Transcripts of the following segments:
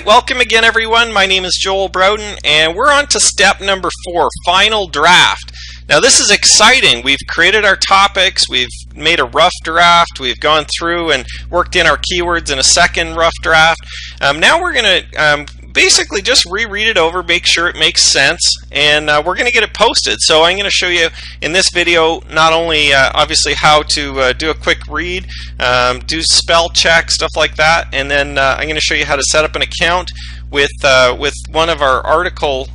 Welcome again, everyone. My name is Joel Broughton, and we're on to step number 4, final draft. Now this is exciting. We've created our topics, we've made a rough draft, we've gone through and worked in our keywords in a second rough draft. Now we're going to basically just reread it over, make sure it makes sense, and we're going to get it posted. So I'm going to show you in this video not only obviously how to do a quick read, do spell check, stuff like that, and then I'm going to show you how to set up an account with one of our article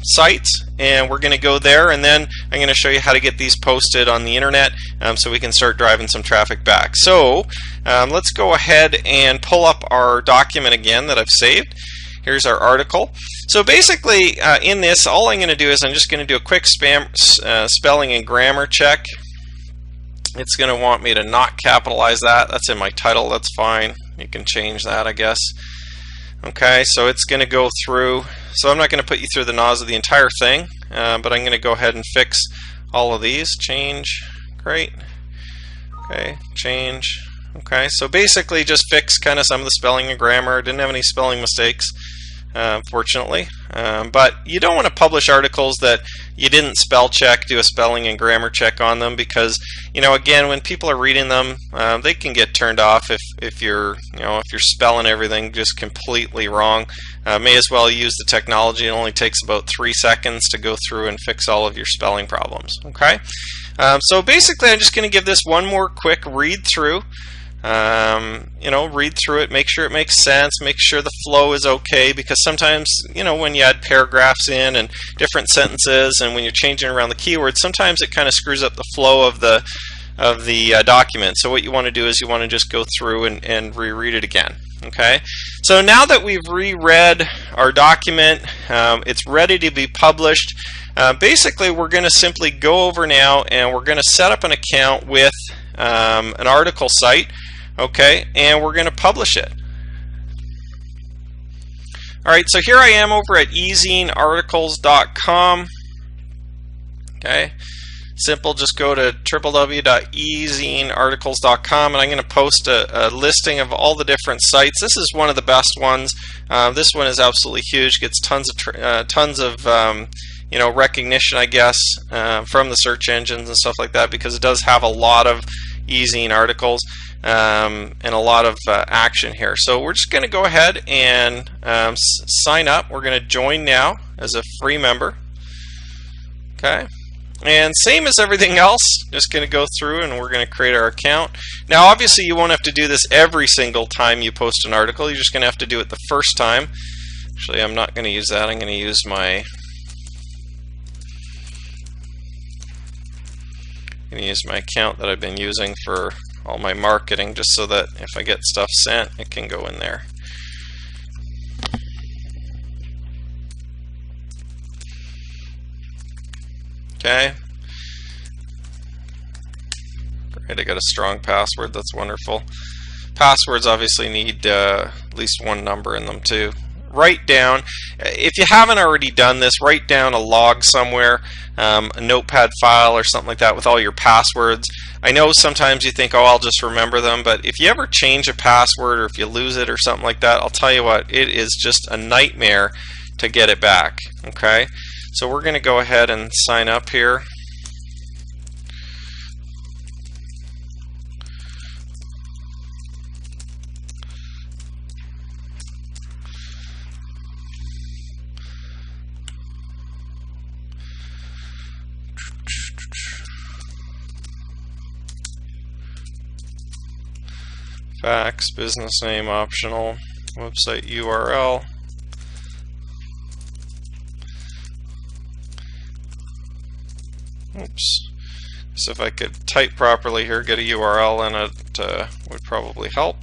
sites, and we're going to go there, and then I'm going to show you how to get these posted on the internet so we can start driving some traffic back. So let's go ahead and pull up our document again that I've saved. Here's our article. So basically in this, all I'm going to do is I'm just going to do a quick spelling and grammar check. It's going to want me to not capitalize that. That's in my title. That's fine. You can change that, I guess. Okay, so it's going to go through. So I'm not going to put you through the nose of the entire thing, but I'm going to go ahead and fix all of these. Change. Great. Okay, change. Okay, so basically just fix kind of some of the spelling and grammar. Didn't have any spelling mistakes, fortunately. But you don't want to publish articles that you didn't spell check, do a spelling and grammar check on them, because, you know, again, when people are reading them, they can get turned off if you're spelling everything just completely wrong. May as well use the technology. It only takes about 3 seconds to go through and fix all of your spelling problems. Okay, so basically I'm just going to give this one more quick read through. Read through it, make sure it makes sense, make sure the flow is okay, because sometimes, when you add paragraphs in and different sentences, and when you're changing around the keywords, sometimes it kind of screws up the flow of the document. So what you want to do is you want to just go through and reread it again. Okay, so now that we've reread our document, it's ready to be published. Basically, we're going to simply go over now and we're going to set up an account with an article site. Okay, and we're going to publish it. Alright, so here I am over at ezinearticles.com. Okay, simple, just go to www.ezinearticles.com, and I'm going to post a listing of all the different sites. This is one of the best ones. This one is absolutely huge, gets tons of recognition, I guess, from the search engines and stuff like that, because it does have a lot of ezine articles and a lot of action here. So we're just going to go ahead and sign up. We're going to join now as a free member. Okay, and same as everything else, just going to go through and we're going to create our account. Now obviously you won't have to do this every single time you post an article. You're just going to have to do it the first time. Actually, I'm not going to use that. I'm going to use my account that I've been using for all my marketing, just so that if I get stuff sent, it can go in there. Okay. Great, I got a strong password. That's wonderful. Passwords obviously need at least one number in them too. Write down, if you haven't already done this, write down a log somewhere, a notepad file or something like that with all your passwords. I know sometimes you think, oh, I'll just remember them, but if you ever change a password or if you lose it or something like that, I'll tell you what, it is just a nightmare to get it back. Okay, so we're going to go ahead and sign up here. Fax, business name optional, website URL. Oops. So if I could type properly here, get a URL in it would probably help.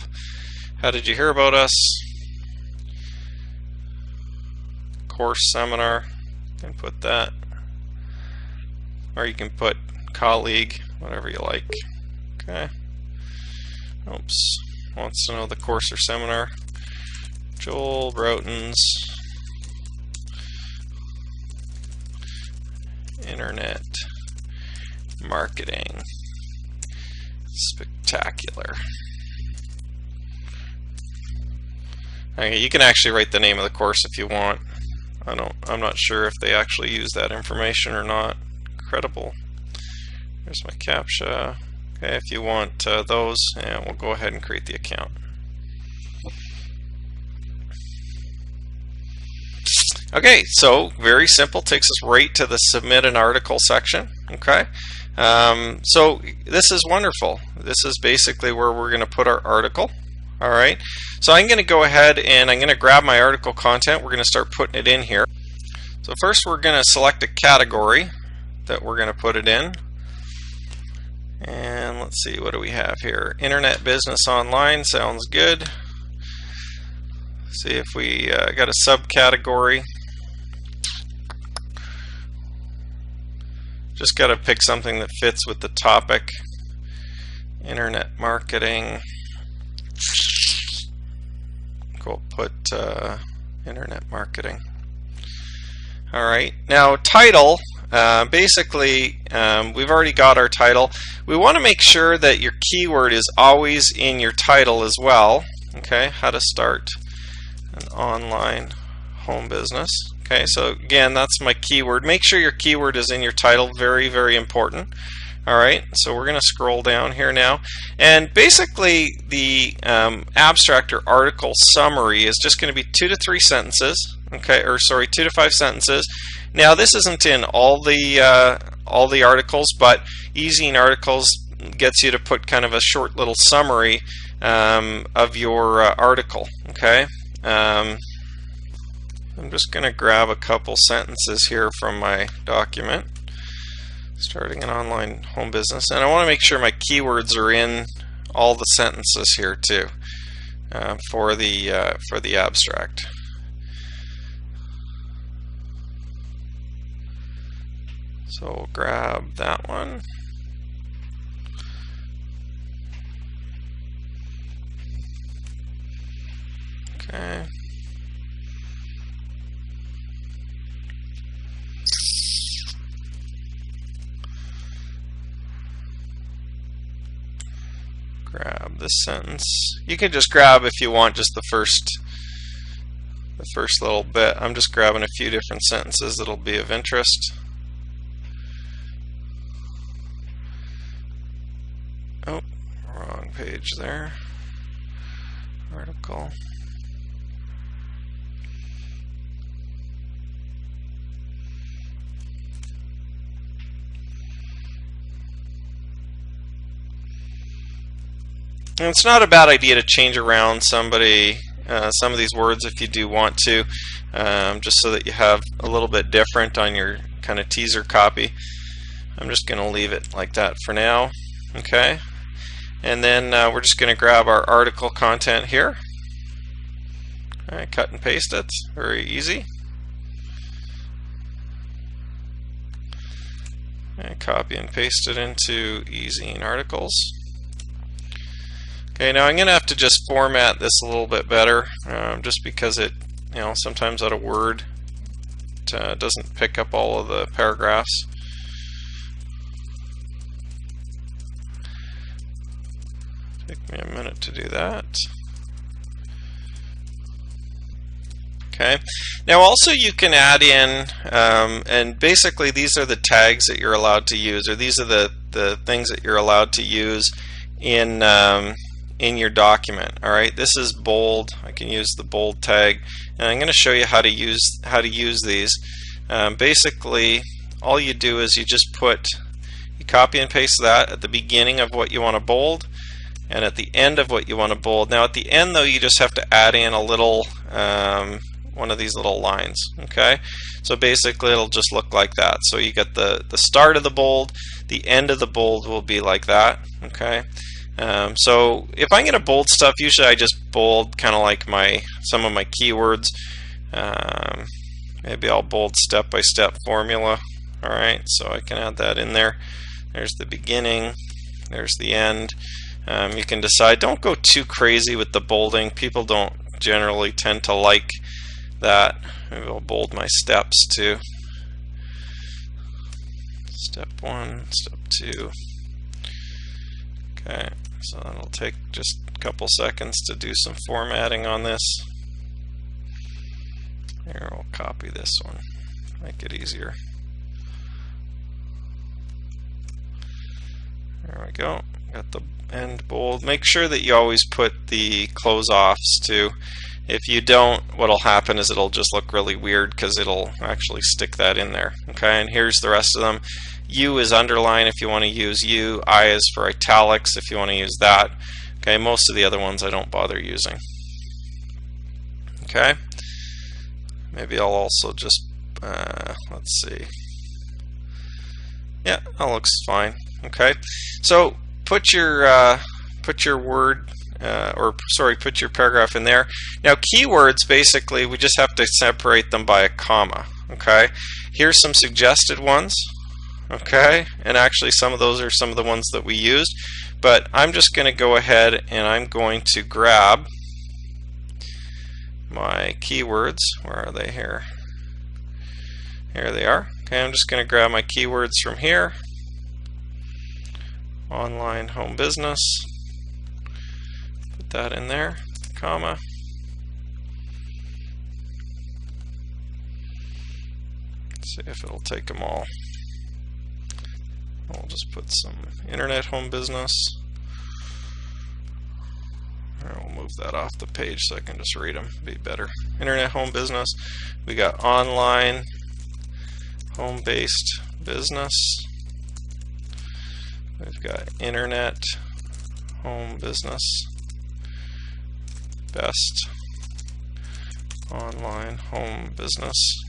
How did you hear about us? Course, seminar. You can put that. Or you can put colleague, whatever you like. Okay. Oops. Wants to know the course or seminar. Joel Broughton's Internet Marketing Spectacular. Okay, you can actually write the name of the course if you want. I'm not sure if they actually use that information or not. Credible. There's my CAPTCHA. Okay, if you want those, and we'll go ahead and create the account. Okay, so very simple, takes us right to the submit an article section. Okay, so this is wonderful. This is basically where we're going to put our article. All right, so I'm going to go ahead and I'm going to grab my article content. We're going to start putting it in here. So first we're going to select a category that we're going to put it in. And let's see, what do we have here? Internet business online sounds good. See if we got a subcategory. Just got to pick something that fits with the topic. Internet marketing. We'll put internet marketing. Alright, now title, basically we've already got our title. We want to make sure that your keyword is always in your title as well. Okay, how to start an online home business. Okay, so again, that's my keyword. Make sure your keyword is in your title, very, very important. Alright, so we're going to scroll down here now, and basically the abstract or article summary is just going to be 2 to 3 sentences, okay, or sorry, 2 to 5 sentences. Now this isn't in all the articles, but ezine articles gets you to put kind of a short little summary of your article, okay. I'm just going to grab a couple sentences here from my document. Starting an online home business, and I want to make sure my keywords are in all the sentences here too for the abstract. So we'll grab that one. Okay. Grab this sentence. You can just grab, if you want, just the first little bit. I'm just grabbing a few different sentences that'll be of interest. Oh, wrong page there. Article. And it's not a bad idea to change around some of these words if you do want to, just so that you have a little bit different on your kind of teaser copy. I'm just going to leave it like that for now. Okay, and then we're just going to grab our article content here. All right, cut and paste it. Very easy. And copy and paste it into ezine articles. Okay, now I'm going to have to just format this a little bit better, just because it, sometimes out of Word it doesn't pick up all of the paragraphs. Take me a minute to do that. Okay, now also you can add in, and basically these are the tags that you're allowed to use, or these are the things that you're allowed to use in your document. All right, this is bold. I can use the bold tag, and I'm going to show you how to use these. Basically, all you do is you copy and paste that at the beginning of what you want to bold, and at the end of what you want to bold. Now, at the end, though, you just have to add in a little one of these little lines. Okay, so basically, it'll just look like that. So you get the start of the bold, the end of the bold will be like that. Okay. So if I'm going to bold stuff, usually I just bold kind of like some of my keywords. Maybe I'll bold step-by-step formula. Alright, so I can add that in there. There's the beginning, there's the end. You can decide, don't go too crazy with the bolding. People don't generally tend to like that. Maybe I'll bold my steps too. Step 1, step 2. Okay, so that'll take just a couple seconds to do some formatting on this. Here, we'll copy this one, make it easier. There we go. Got the end bold. Make sure that you always put the close offs too. If you don't, what'll happen is it'll just look really weird because it'll actually stick that in there. Okay, and here's the rest of them. U is underline if you want to use U. I is for italics if you want to use that. Okay, most of the other ones I don't bother using. Okay, maybe I'll also just let's see. Yeah, that looks fine. Okay, so put your word put your paragraph in there. Now keywords, basically we just have to separate them by a comma. Okay, here's some suggested ones. Okay, and actually some of those are some of the ones that we used, but I'm just going to go ahead and I'm going to grab my keywords. Where are they? Here they are. Okay, I'm just going to grab my keywords from here. Online home business, put that in there, comma. Let's see if it'll take them all. I'll just put some internet home business. We'll move that off the page so I can just read them, be better. Internet home business. We got online home-based business. We've got internet home business, best online home business,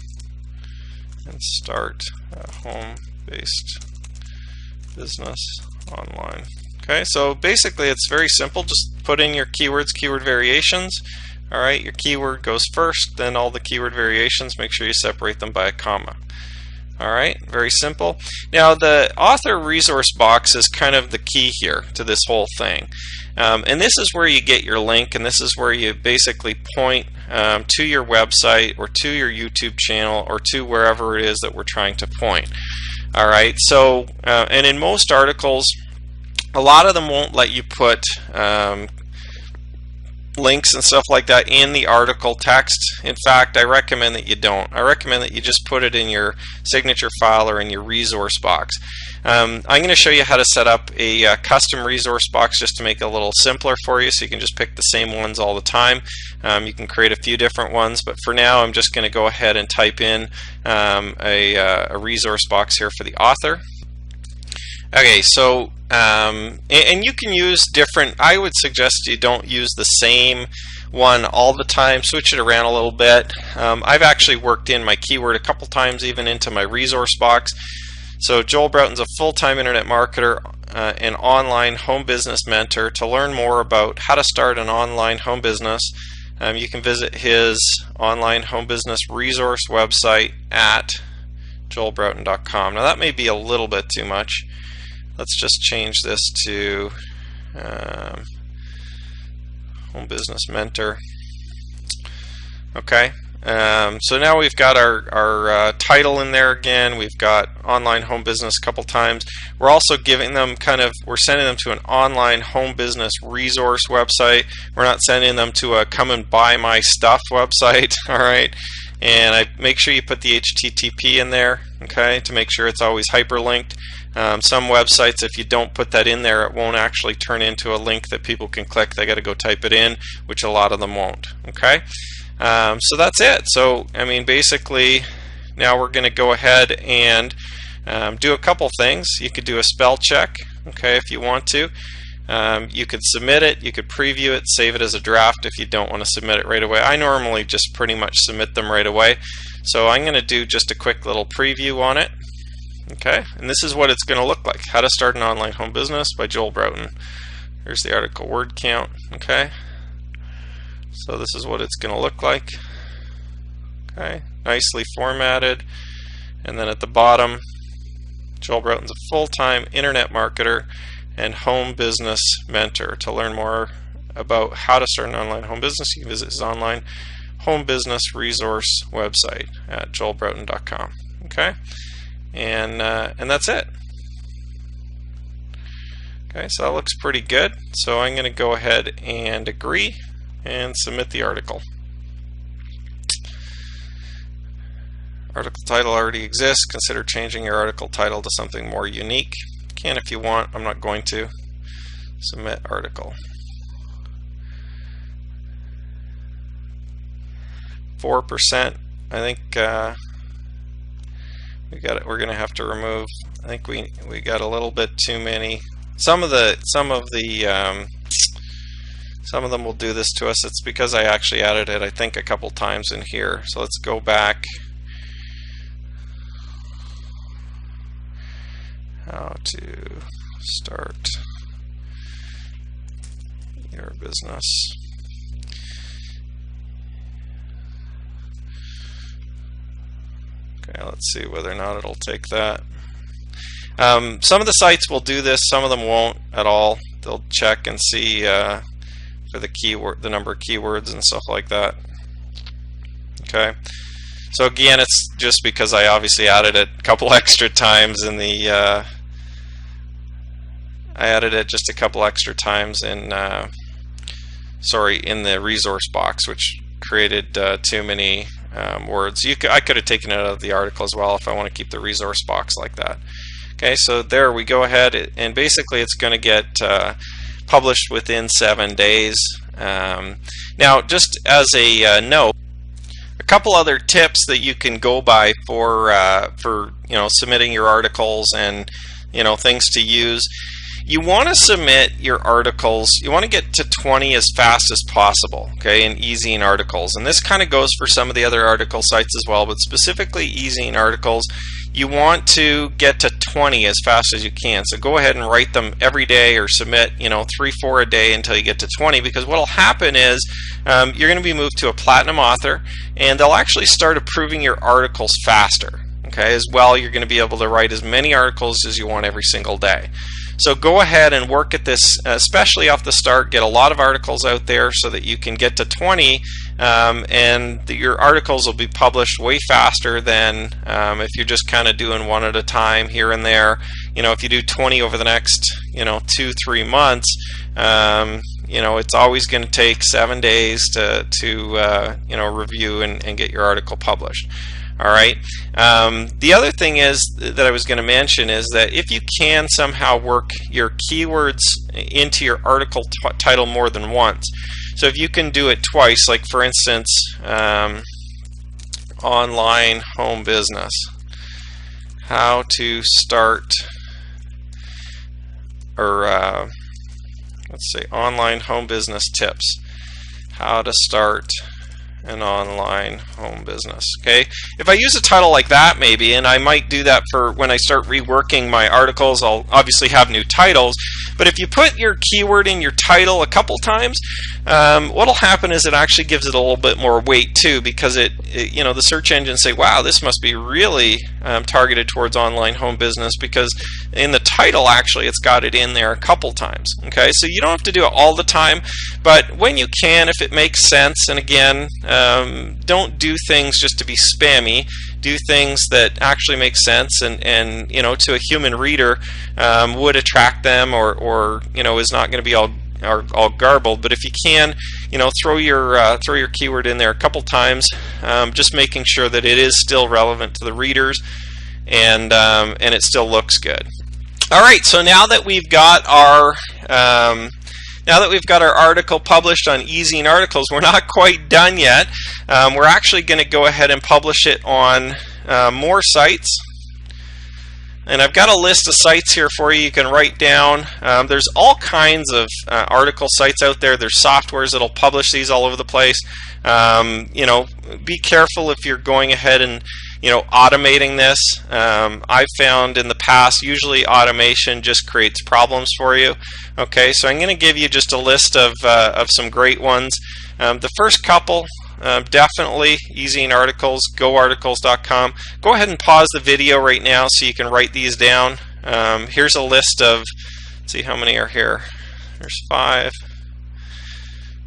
and start a home-based business online. Okay, so basically it's very simple. Just put in your keywords, keyword variations. All right, your keyword goes first, then all the keyword variations, make sure you separate them by a comma. All right, very simple. Now the author resource box is kind of the key here to this whole thing. And this is where you get your link, and this is where you basically point to your website or to your YouTube channel or to wherever it is that we're trying to point. All right, so and in most articles, a lot of them won't let you put links and stuff like that in the article text. In fact, I recommend that you don't. I recommend that you just put it in your signature file or in your resource box. I'm going to show you how to set up a custom resource box just to make it a little simpler for you, so you can just pick the same ones all the time. You can create a few different ones, but for now I'm just going to go ahead and type in a resource box here for the author. Okay, so and you can use different. I would suggest you don't use the same one all the time. Switch it around a little bit. I've actually worked in my keyword a couple times even into my resource box. So Joel Broughton's a full-time internet marketer and online home business mentor. To learn more about how to start an online home business, you can visit his online home business resource website at joelbroughton.com. Now that may be a little bit too much. Let's just change this to home business mentor. Okay, so now we've got our title in there again. We've got online home business a couple times. We're also giving them we're sending them to an online home business resource website. We're not sending them to a come and buy my stuff website. All right, and I make sure you put the HTTP in there, okay, to make sure it's always hyperlinked. Some websites, if you don't put that in there, it won't actually turn into a link that people can click. They got to go type it in, which a lot of them won't. Okay, so that's it. So I mean, basically, now we're going to go ahead and do a couple things. You could do a spell check, okay, if you want to. You could submit it, you could preview it, save it as a draft if you don't want to submit it right away. I normally just pretty much submit them right away. So I'm going to do just a quick little preview on it. Okay, and this is what it's going to look like. How to Start an Online Home Business by Joel Broughton. Here's the article word count. Okay, so this is what it's going to look like. Okay, nicely formatted. And then at the bottom, Joel Broughton's a full-time internet marketer and home business mentor. To learn more about how to start an online home business, you can visit his online home business resource website at joelbroughton.com. Okay, and that's it. Okay, so that looks pretty good. So I'm going to go ahead and agree and submit the article. Article title already exists. Consider changing your article title to something more unique. You can if you want. I'm not going to. Submit article. 4%. I think we're going to have to remove. I think we got a little bit too many. Some of them will do this to us. It's because I actually added it, I think, a couple times in here. So let's go back. How to start your business. Okay, let's see whether or not it'll take that. Some of the sites will do this, some of them won't at all. They'll check and see for the keyword, the number of keywords and stuff like that. Okay, so again, it's just because I obviously added it a couple extra times in the I added it just a couple extra times in in the resource box, which created too many words. I could have taken it out of the article as well if I want to keep the resource box like that. Okay, so there we go ahead, and basically it's going to get published within 7 days. Now, just as a note, a couple other tips that you can go by for submitting your articles and things to use. You want to submit your articles, you want to get to 20 as fast as possible, okay, in ezine articles. And this kind of goes for some of the other article sites as well, but specifically ezine articles, you want to get to 20 as fast as you can. So go ahead and write them every day, or submit 3-4 a day until you get to 20, because what will happen is you're going to be moved to a platinum author, and they'll actually start approving your articles faster. Okay, as well, you're going to be able to write as many articles as you want every single day. So go ahead and work at this, especially off the start. Get a lot of articles out there so that you can get to 20, and your articles will be published way faster than if you're just kind of doing one at a time here and there. If you do 20 over the next 2-3 months, it's always going to take 7 days to review and get your article published. All right. The other thing is that I was going to mention is that if you can somehow work your keywords into your article title more than once, so if you can do it twice, like for instance, online home business, how to start, or let's say online home business tips, how to start an online home business. Okay, if I use a title like that, maybe, and I might do that for when I start reworking my articles, I'll obviously have new titles. But if you put your keyword in your title a couple times, what'll happen is it actually gives it a little bit more weight too, because the search engines say, wow, this must be really targeted towards online home business, because in the title actually it's got it in there a couple times. Okay, so you don't have to do it all the time, but when you can, if it makes sense, and again, don't do things just to be spammy. Do things that actually make sense and to a human reader would attract them, or is not going to be all garbled. But if you can, throw your keyword in there a couple times, just making sure that it is still relevant to the readers, and it still looks good. All right, so now that we've got our article published on ezine articles, we're not quite done yet. We're actually going to go ahead and publish it on more sites. And I've got a list of sites here for you. You can write down. There's all kinds of article sites out there. There's softwares that'll publish these all over the place. Be careful if you're going ahead and automating this. I've found in the past, usually automation just creates problems for you. Okay, so I'm going to give you just a list of some great ones. The first couple, definitely ezine articles, goarticles.com. Go ahead and pause the video right now so you can write these down. Here's a list of, let's see how many are here. There's 5,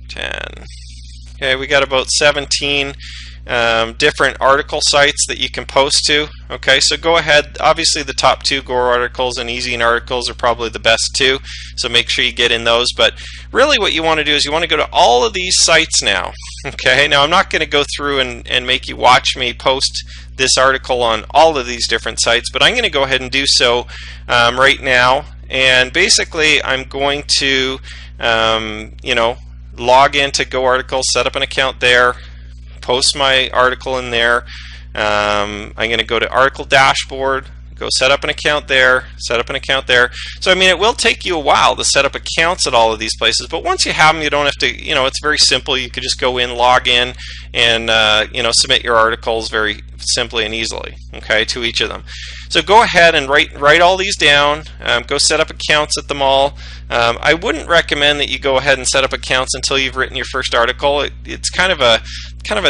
10. Okay, we got about 17 different article sites that you can post to. Okay, so go ahead. Obviously the top two, Gore articles and ezine articles, are probably the best two, so make sure you get in those. But really what you want to do is you want to go to all of these sites now. Okay, now I'm not going to go through and make you watch me post this article on all of these different sites, but I'm going to go ahead and do so right now. And basically I'm going to log into Go Articles, set up an account there, post my article in there. I'm going to go to Article Dashboard, go set up an account there, set up an account there. So I mean, it will take you a while to set up accounts at all of these places, but once you have them, you don't have to, it's very simple. You could just go in, log in, and submit your articles very simply and easily, okay, to each of them. So go ahead and write all these down. Go set up accounts at them all. I wouldn't recommend that you go ahead and set up accounts until you've written your first article. It's kind of a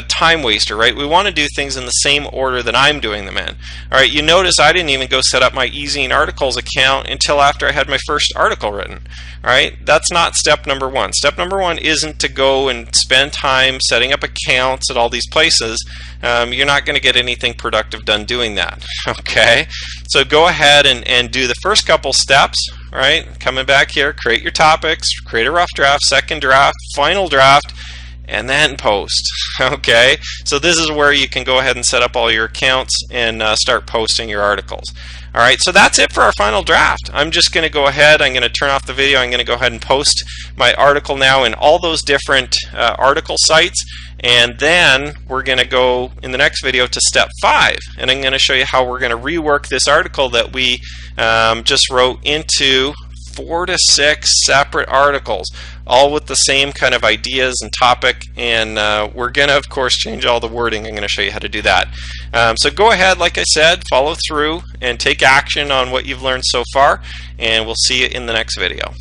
time waster, right? We want to do things in the same order that I'm doing them in. All right, you notice I didn't even go set up my ezine articles account until after I had my first article written. All right, that's not step number one. Step number one isn't to go and spend time setting up accounts at all these places. You're not going to get anything productive done doing that. Okay, so go ahead and do the first couple steps. All right, coming back here, create your topics, create a rough draft, second draft, final draft, and then post. Okay, so this is where you can go ahead and set up all your accounts and start posting your articles. All right, so that's it for our final draft. I'm just going to go ahead, I'm going to turn off the video, I'm going to go ahead and post my article now in all those different article sites, and then we're going to go in the next video to step 5, and I'm going to show you how we're going to rework this article that we just wrote into 4 to 6 separate articles, all with the same kind of ideas and topic, and we're going to, of course, change all the wording. I'm going to show you how to do that. So go ahead, like I said, follow through and take action on what you've learned so far, and we'll see you in the next video.